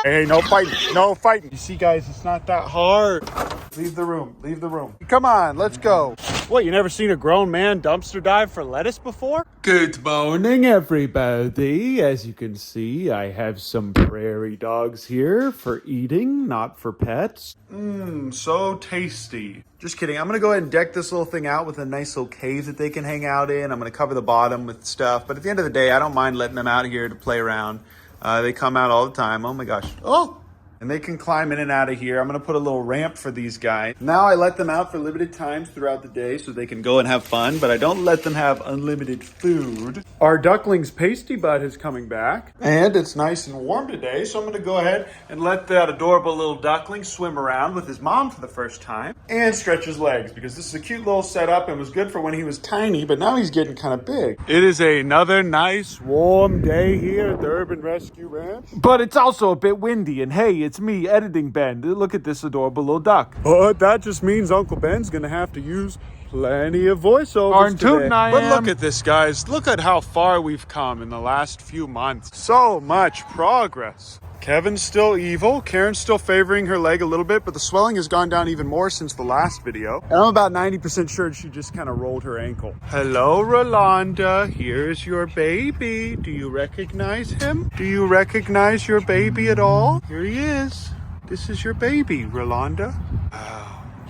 Hey, no fighting. No fighting. You see, guys, it's not that hard. Leave the room. Leave the room. Come on, let's go. What, you never seen a grown man dumpster dive for lettuce before? Good morning, everybody. As you can see, I have some prairie dogs here for eating, not for pets. Mmm, so tasty. Just kidding. I'm going to go ahead and deck this little thing out with a nice little cave that they can hang out in. I'm going to cover the bottom with stuff. But at the end of the day, I don't mind letting them out here to play around. They come out all the time. Oh my gosh. Oh! And they can climb in and out of here. I'm going to put a little ramp for these guys. Now I let them out for limited times throughout the day so they can go and have fun, but I don't let them have unlimited food. Our duckling's pasty butt is coming back. And it's nice and warm today, so I'm going to go ahead and let that adorable little duckling swim around with his mom for the first time and stretch his legs, because this is a cute little setup and was good for when he was tiny, but now he's getting kind of big. It is another nice warm day here at the Urban Rescue Ranch. But it's also a bit windy, and hey, it's me, Editing Ben. Look at this adorable little duck. But that just means Uncle Ben's gonna have to use plenty of voiceovers today. But look at this, guys. Look at how far we've come in the last few months. So much progress. Kevin's still evil. Karen's still favoring her leg a little bit, but the swelling has gone down even more since the last video. And I'm about 90% sure she just kind of rolled her ankle. Hello, Rolanda. Here's your baby. Do you recognize him? Do you recognize your baby at all? Here he is. This is your baby, Rolanda.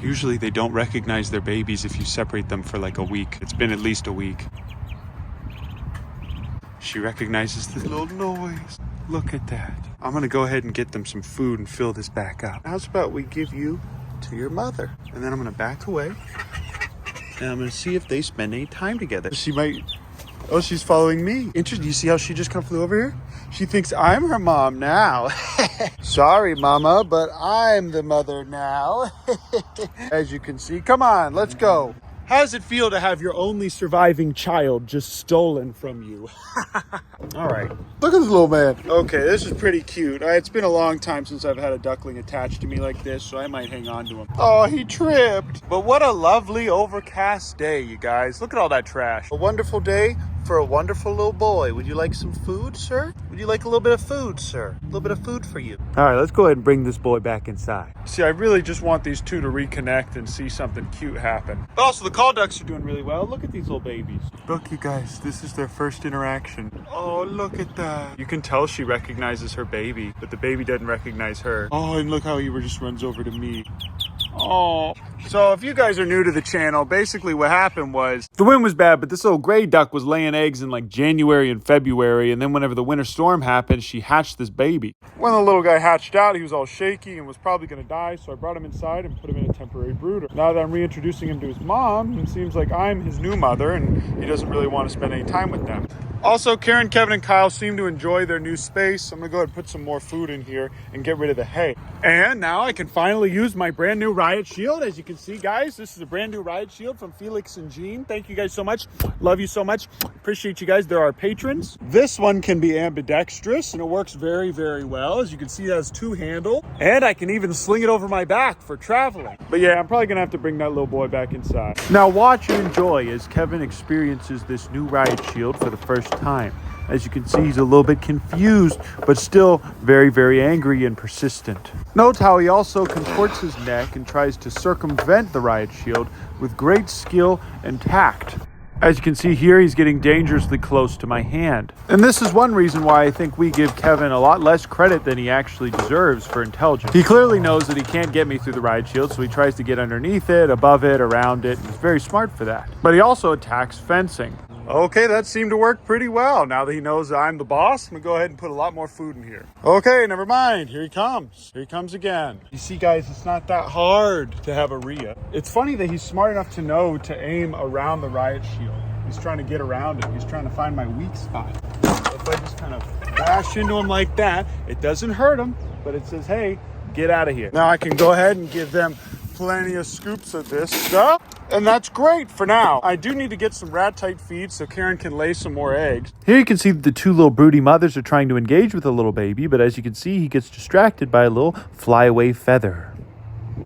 Usually they don't recognize their babies if you separate them for like a week. It's been at least a week. She recognizes the little noise. Look at that. I'm gonna go ahead and get them some food and fill this back up. How's about we give you to your mother? And then I'm gonna back away and I'm gonna see if they spend any time together. She might, oh, she's following me. Interesting, you see how she just kind of flew over here? She thinks I'm her mom now. Sorry, mama, but I'm the mother now. As you can see, come on, let's go. How does it feel to have your only surviving child just stolen from you? All right, look at this little man. Okay, this is pretty cute. It's been a long time since I've had a duckling attached to me like this, so I might hang on to him. Oh, he tripped. But what a lovely overcast day, you guys. Look at all that trash. A wonderful day for a wonderful little boy. Would you like some food, sir? Would you like a little bit of food, sir? A little bit of food for you. All right, let's go ahead and bring this boy back inside. See, I really just want these two to reconnect and see something cute happen. But also, the call ducks are doing really well. Look at these little babies. Look, you guys, this is their first interaction. Oh, look at that. You can tell she recognizes her baby, but the baby doesn't recognize her. Oh, and look how he just runs over to me. Oh, so if you guys are new to the channel, basically what happened was the wind was bad, but this little gray duck was laying eggs in like January and February. And then whenever the winter storm happened, she hatched this baby. When the little guy hatched out, he was all shaky and was probably going to die. So I brought him inside and put him in a temporary brooder. Now that I'm reintroducing him to his mom, it seems like I'm his new mother and he doesn't really want to spend any time with them. Also, Karen, Kevin, and Kyle seem to enjoy their new space. I'm gonna go ahead and put some more food in here and get rid of the hay. And now I can finally use my brand new riot shield. As you can see, guys, this is a brand new riot shield from Felix and Jean. Thank you guys so much. Love you so much. Appreciate you guys. They're our patrons. This one can be ambidextrous and it works very, very well. As you can see, it has two handles and I can even sling it over my back for traveling. But yeah, I'm probably gonna have to bring that little boy back inside. Now watch and enjoy as Kevin experiences this new riot shield for the first time. As you can see, he's a little bit confused, but still very, very angry and persistent. Note how he also contorts his neck and tries to circumvent the riot shield with great skill and tact. As you can see here, he's getting dangerously close to my hand. And this is one reason why I think we give Kevin a lot less credit than he actually deserves for intelligence. He clearly knows that he can't get me through the riot shield, so he tries to get underneath it, above it, around it, and he's very smart for that. But he also attacks fencing. Okay, that seemed to work pretty well. Now that he knows I'm the boss, I'm gonna go ahead and put a lot more food in here. Okay, never mind. Here he comes. Here he comes again. You see, guys, it's not that hard to have a Rhea. It's funny that he's smart enough to know to aim around the riot shield. He's trying to get around it. He's trying to find my weak spot. If I just kind of bash into him like that, it doesn't hurt him, but it says, hey, get out of here. Now I can go ahead and give them plenty of scoops of this stuff. And that's great for now. I do need to get some rat-tight feed so Karen can lay some more eggs. Here you can see that the two little broody mothers are trying to engage with the little baby, but as you can see, he gets distracted by a little flyaway feather.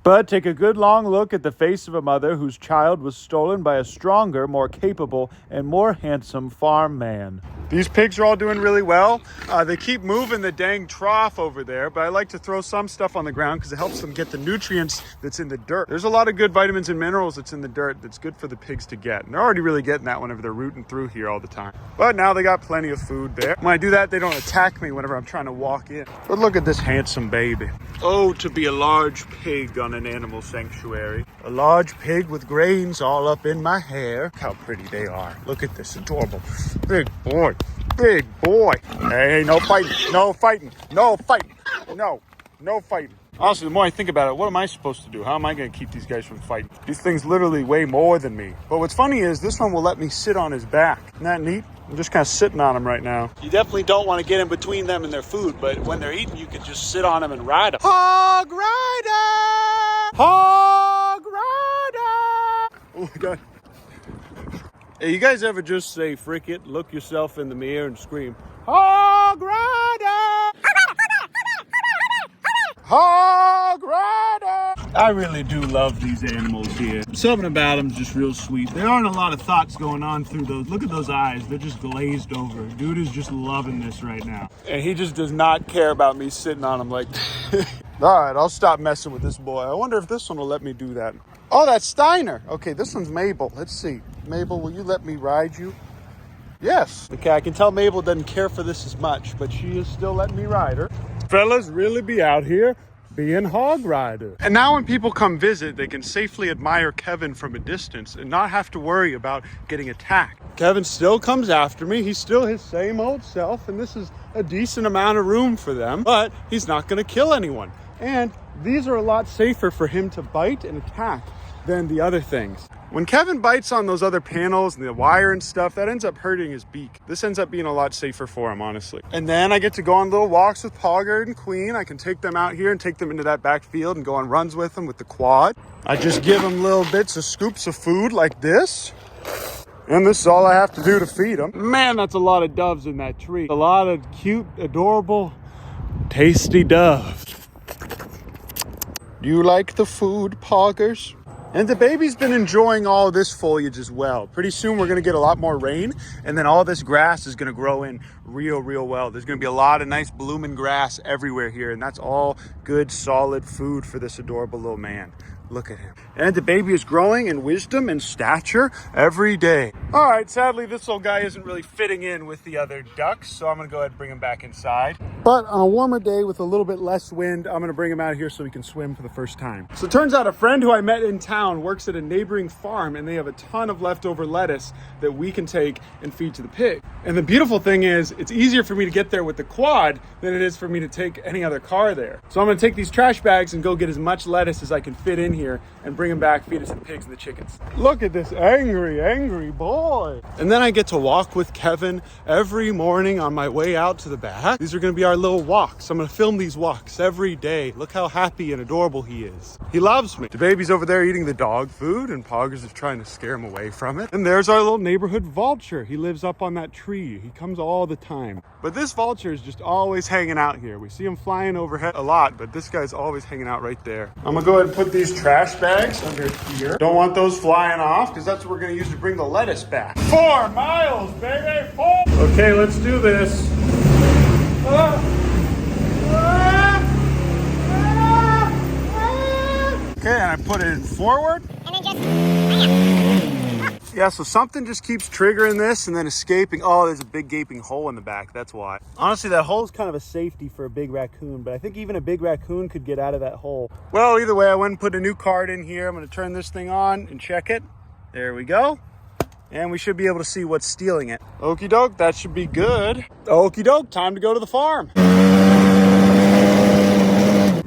But take a good long look at the face of a mother whose child was stolen by a stronger, more capable, and more handsome farm man. These pigs are all doing really well. They keep moving the dang trough over there, but I like to throw some stuff on the ground because it helps them get the nutrients that's in the dirt. There's a lot of good vitamins and minerals that's in the dirt that's good for the pigs to get. And they're already really getting that whenever they're rooting through here all the time. But now they got plenty of food there. When I do that, they don't attack me whenever I'm trying to walk in. But look at this handsome baby. Oh, to be a large pig on an animal sanctuary. A large pig with grains all up in my hair. Look how pretty they are. Look at this adorable big boy. Big boy. Hey, no fighting. No fighting. No fighting. No fighting. Honestly, the more I think about it, what am I supposed to do? How am I going to keep these guys from fighting? These things literally weigh more than me. But what's funny is this one will let me sit on his back. Isn't that neat? I'm just kind of sitting on him right now. You definitely don't want to get in between them and their food, but when they're eating, you can just sit on them and ride them. Hog Rider! Hog Rider! Oh my God. Hey, you guys ever just say, frick it, look yourself in the mirror and scream, Hog Rider! Hog Rider! I really do love these animals here. Something about them is just real sweet. There aren't a lot of thoughts going on through those. Look at those eyes. They're just glazed over. Dude is just loving this right now. And he just does not care about me sitting on him like All right, I'll stop messing with this boy. I wonder if this one will let me do that. Oh, that's Steiner. Okay, this one's Mabel. Let's see. Mabel, will you let me ride you? Yes. Okay, I can tell Mabel doesn't care for this as much, but she is still letting me ride her. Fellas really be out here being hog rider. And now when people come visit, they can safely admire Kevin from a distance and not have to worry about getting attacked. Kevin still comes after me. He's still his same old self, and this is a decent amount of room for them, but he's not going to kill anyone. And these are a lot safer for him to bite and attack than the other things. When Kevin bites on those other panels and the wire and stuff, that ends up hurting his beak. This ends up being a lot safer for him, honestly. And then I get to go on little walks with Poggard and Queen. I can take them out here and take them into that back field and go on runs with them with the quad. I just give them little bits of scoops of food like this. And this is all I have to do to feed them. Man, that's a lot of doves in that tree. A lot of cute, adorable, tasty doves. Do you like the food, Poggers? And the baby's been enjoying all this foliage as well. Pretty soon we're gonna get a lot more rain, and then all this grass is gonna grow in real well. There's gonna be a lot of nice blooming grass everywhere here, and that's all good, solid food for this adorable little man. Look at him. And the baby is growing in wisdom and stature every day. All right, sadly, this little guy isn't really fitting in with the other ducks, so I'm gonna go ahead and bring him back inside. But on a warmer day with a little bit less wind, I'm gonna bring him out here so he can swim for the first time. So it turns out a friend who I met in town works at a neighboring farm, and they have a ton of leftover lettuce that we can take and feed to the pig. And the beautiful thing is, it's easier for me to get there with the quad than it is for me to take any other car there. So I'm gonna take these trash bags and go get as much lettuce as I can fit in here and bring them back, feed it to the pigs and the chickens. Look at this angry boy. And then I get to walk with Kevin every morning on my way out to the back. These are gonna be our little walks. I'm gonna film these walks every day. Look how happy and adorable he is. He loves me. The baby's over there eating the dog food, and Poggers is trying to scare him away from it. And there's our little neighborhood vulture. He lives up on that tree. He comes all the time. But this vulture is just always hanging out here. We see him flying overhead a lot, but this guy's always hanging out right there. I'm gonna go ahead and put these trash bags under here. Don't want those flying off, because that's what we're gonna use to bring the lettuce back. 4 miles, baby, 4! Okay, let's do this. Okay, and I put it forward. And then just... Yeah, so something just keeps triggering this and then escaping. Oh, there's a big gaping hole in the back. That's why. Honestly, that hole is kind of a safety for a big raccoon, but I think even a big raccoon could get out of that hole. Well, either way, I went and put a new card in here. I'm going to turn this thing on and check it. There we go. And we should be able to see what's stealing it. Okie doke, that should be good. Okie doke, time to go to the farm.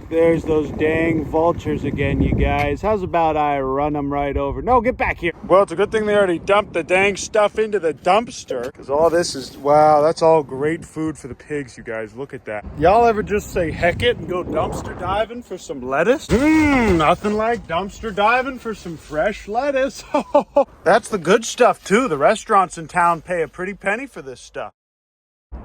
There's those dang vultures again, you guys. How's about I run them right over? No, get back here. Well, it's a good thing they already dumped the dang stuff into the dumpster, because all this is, wow, that's all great food for the pigs, you guys. Look at that. Y'all ever just say heck it and go dumpster diving for some lettuce? Nothing like dumpster diving for some fresh lettuce. That's the good stuff too. The restaurants in town pay a pretty penny for this stuff.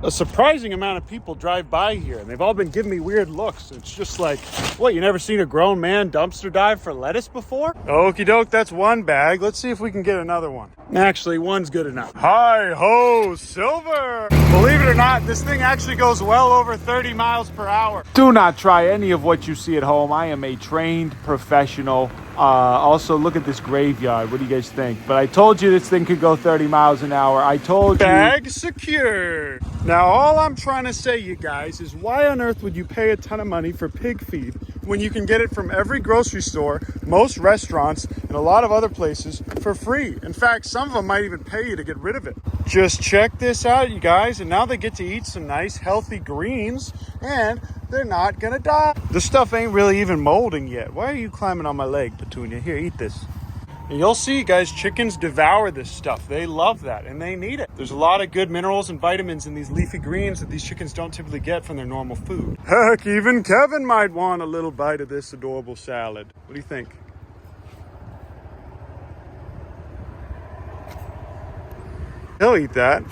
A surprising amount of people drive by here, and they've all been giving me weird looks. It's just like, what, you never seen a grown man dumpster dive for lettuce before? Okie doke, that's one bag. Let's see if we can get another one. Actually, one's good enough. Hi ho, silver! Believe it or not, this thing actually goes well over 30 miles per hour. Do not try any of what you see at home. I am a trained professional. Also, look at this graveyard. What do you guys think? But I told you this thing could go 30 miles an hour. I told you. Bag secured. Now, all I'm trying to say, you guys, is why on earth would you pay a ton of money for pig feed when you can get it from every grocery store, most restaurants, and a lot of other places for free? In fact, some of them might even pay you to get rid of it. Just check this out, you guys, and now they get to eat some nice, healthy greens, and they're not gonna die. This stuff ain't really even molding yet. Why are you climbing on my leg, Petunia? Here, eat this. And you'll see, guys, chickens devour this stuff. They love that, and they need it. There's a lot of good minerals and vitamins in these leafy greens that these chickens don't typically get from their normal food. Heck, even Kevin might want a little bite of this adorable salad. What do you think? He'll eat that.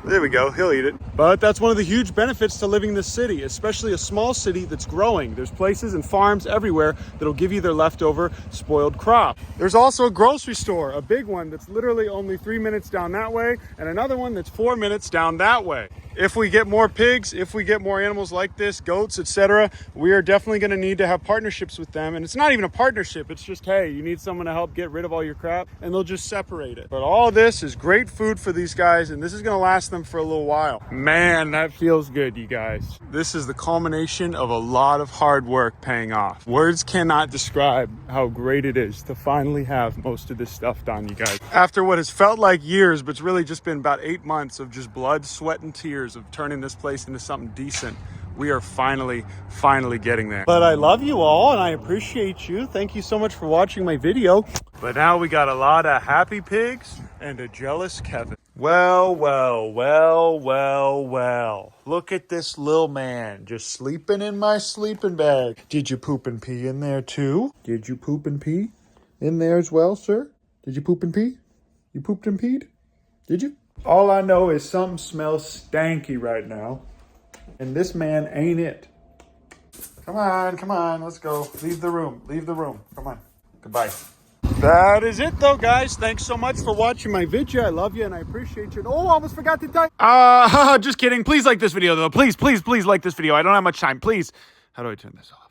There we go, he'll eat it. But that's one of the huge benefits to living in this city, especially a small city that's growing. There's places and farms everywhere that'll give you their leftover spoiled crop. There's also a grocery store, a big one that's literally only 3 minutes down that way, and another one that's 4 minutes down that way. If we get more pigs, if we get more animals like this, goats, etc., we are definitely going to need to have partnerships with them. And it's not even a partnership. It's just, hey, you need someone to help get rid of all your crap, and they'll just separate it. But all this is great food for these guys, and this is going to last them for a little while. Man, that feels good, you guys. This is the culmination of a lot of hard work paying off. Words cannot describe how great it is to finally have most of this stuff done, you guys. After what has felt like years, but it's really just been about 8 months of just blood, sweat, and tears of turning this place into something decent, we are finally getting there. But I love you all, and I appreciate you. Thank you so much for watching my video. But now we got a lot of happy pigs and a jealous Kevin. Well. Look at this little man just sleeping in my sleeping bag. Did you poop and pee in there too? Did you poop and pee in there as well, sir? Did you poop and pee? You pooped and peed? Did you? All I know is something smells stanky right now, and this man ain't it. Come on, let's go. Leave the room, come on. Goodbye. That is it though, guys. Thanks so much for watching my video. I love you and I appreciate you. Oh, I almost forgot to die. Just kidding. Please like this video though. Please like this video. I don't have much time. Please. How do I turn this off?